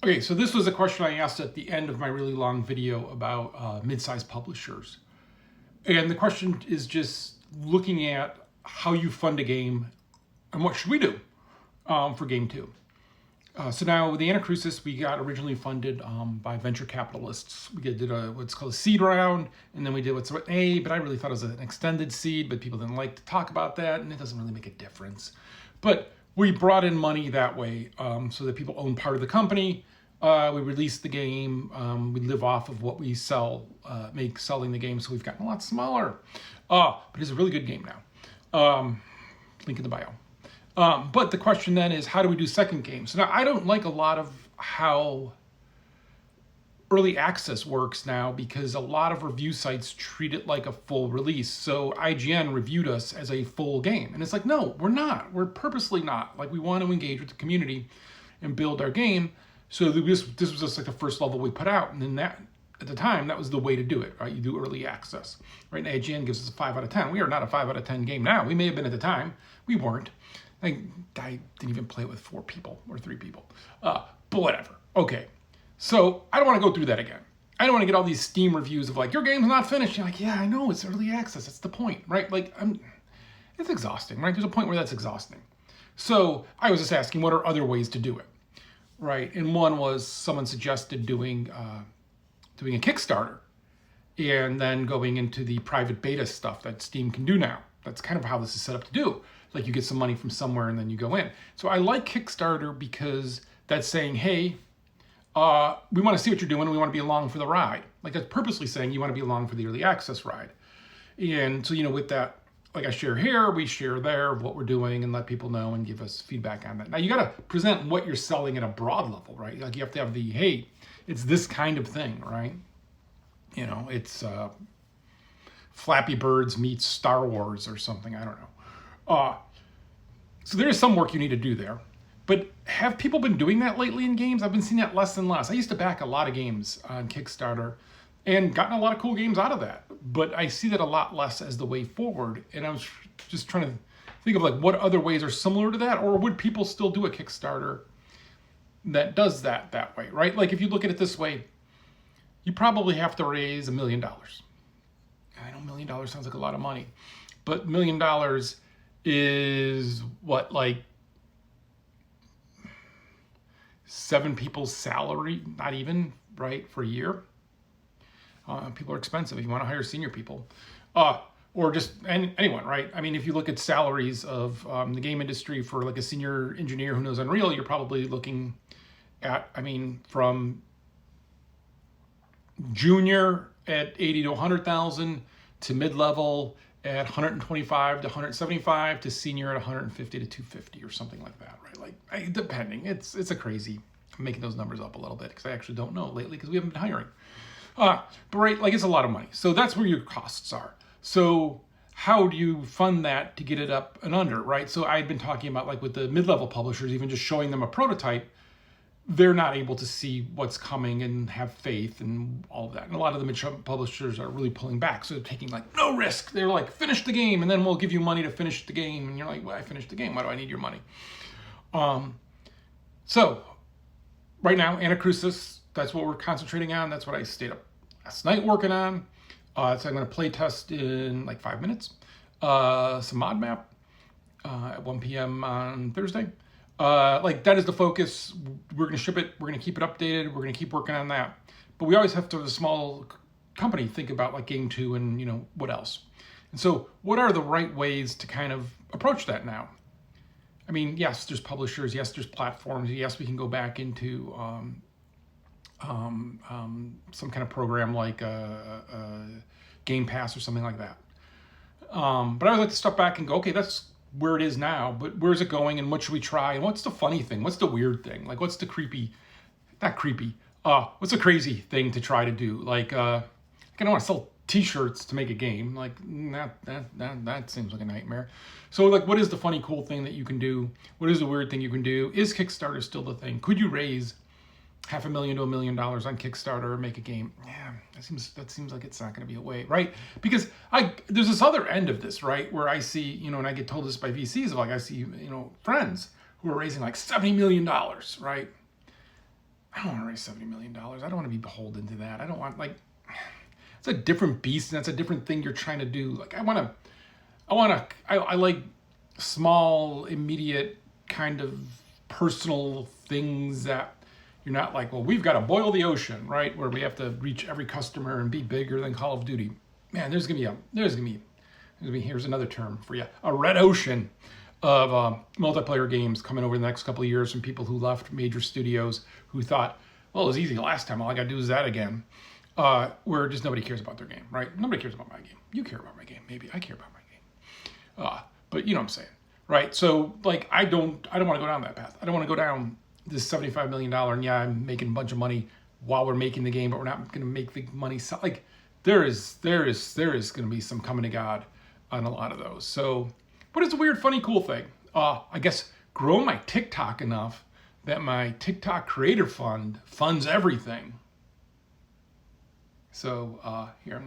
Okay, so this was a question I asked at the end of my really long video about mid-sized publishers. And the question is just looking at how you fund a game and what should we do for game two. So now the Anacrusis, we got originally funded by venture capitalists. We did what's called a seed round, and then we did what's an A, but I really thought it was an extended seed, but people didn't like to talk about that, and it doesn't really make a difference. But we brought in money that way so that people own part of the company. We released the game. We live off of what we make selling the game, so we've gotten a lot smaller. But it's a really good game now. Link in the bio. But the question then is, how do we do second games? So now I don't like a lot of how early access works now because a lot of review sites treat it like a full release. So IGN reviewed us as a full game. And it's like, no, we're not. We're purposely not. Like, we want to engage with the community and build our game. So this was just like the first level we put out. And then that, at the time, that was the way to do it, right? You do early access. Right now, IGN gives us a 5 out of 10. We are not a 5 out of 10 game now. We may have been at the time. We weren't. I didn't even play it with 4 people or 3 people. But whatever. Okay. So I don't want to go through that again. I don't want to get all these Steam reviews of like, your game's not finished. You're like, yeah, I know, it's early access. That's the point, right? Like, it's exhausting, right? There's a point where that's exhausting. So I was just asking, what are other ways to do it, right? And one was someone suggested doing a Kickstarter and then going into the private beta stuff that Steam can do now. That's kind of how this is set up to do. Like, you get some money from somewhere and then you go in. So I like Kickstarter because that's saying, hey, we want to see what you're doing and we want to be along for the ride. Like, that's purposely saying you want to be along for the early access ride. And so, with that, like I share here, we share there what we're doing and let people know and give us feedback on that. Now, you got to present what you're selling at a broad level, right? Like, you have to have the, hey, it's this kind of thing, right? It's Flappy Birds meets Star Wars or something. I don't know. So there is some work you need to do there. But have people been doing that lately in games? I've been seeing that less and less. I used to back a lot of games on Kickstarter and gotten a lot of cool games out of that. But I see that a lot less as the way forward. And I was just trying to think of like what other ways are similar to that, or would people still do a Kickstarter that does that way, right? Like, if you look at it this way, you probably have to raise $1 million. I know $1 million sounds like a lot of money, but $1 million is what, like 7 people's salary, not even, right, for a year. People are expensive if you want to hire senior people, or just anyone, right? I mean, if you look at salaries of the game industry for like a senior engineer who knows Unreal, you're probably looking at, from junior at 80 to 100,000 to mid-level at 125 to 175 to senior at 150 to 250 or something like that, right? Like, depending. It's a crazy. I'm making those numbers up a little bit because I actually don't know lately because we haven't been hiring. But right, like, it's a lot of money. So that's where your costs are. So how do you fund that to get it up and under, right? So I'd been talking about, like, with the mid-level publishers, even just showing them a prototype, they're not able to see what's coming and have faith and all of that. And a lot of the mid publishers are really pulling back. So they're taking like no risk. They're like, finish the game and then we'll give you money to finish the game. And you're like, well, I finished the game. Why do I need your money? So right now, Anacrusis, that's what we're concentrating on. That's what I stayed up last night working on. So I'm going to play test in like 5 minutes. Some mod map at 1 p.m. on Thursday. Like, that is the focus. We're going to ship it. We're going to keep it updated. We're going to keep working on that. But we always have to, as a small company, think about like game 2 and, what else. And so what are the right ways to kind of approach that now? I mean, yes, there's publishers. Yes, there's platforms. Yes, we can go back into some kind of program like Game Pass or something like that. But I would like to step back and go, okay, that's where it is now, but where's it going and what should we try? And what's the funny thing? What's the weird thing? Like, what's the what's the crazy thing to try to do? Like, I don't want to sell t-shirts to make a game. Like, that seems like a nightmare. So, like, what is the funny, cool thing that you can do? What is the weird thing you can do? Is Kickstarter still the thing? Could you raise $500,000 to $1 million on Kickstarter and make a game? Yeah, that seems like it's not going to be a way, right? Because there's this other end of this, right, where I see, and I get told this by VCs, like I see, friends who are raising like $70 million, right? I don't want to raise $70 million. I don't want to be beholden to that. I don't want, like, it's a different beast, and that's a different thing you're trying to do. Like, I like small, immediate kind of personal things that you're not like, well, we've got to boil the ocean, right? Where we have to reach every customer and be bigger than Call of Duty. Man, here's another term for you, a red ocean of multiplayer games coming over the next couple of years from people who left major studios who thought, well, it was easy last time. All I got to do is that again. Where just nobody cares about their game, right? Nobody cares about my game. You care about my game. Maybe I care about my game. But you know what I'm saying, right? So, like, I don't want to go down that path. I don't want to go down this $75 million and yeah, I'm making a bunch of money while we're making the game, but we're not going to make the money. Like, there is going to be some coming to God on a lot of those. So, but it's a weird, funny, cool thing. I guess grow my TikTok enough that my TikTok Creator Fund funds everything. So here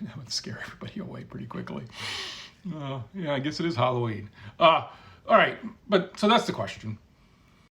that would scare everybody away pretty quickly. Yeah, I guess it is Halloween. All right, but so that's the question.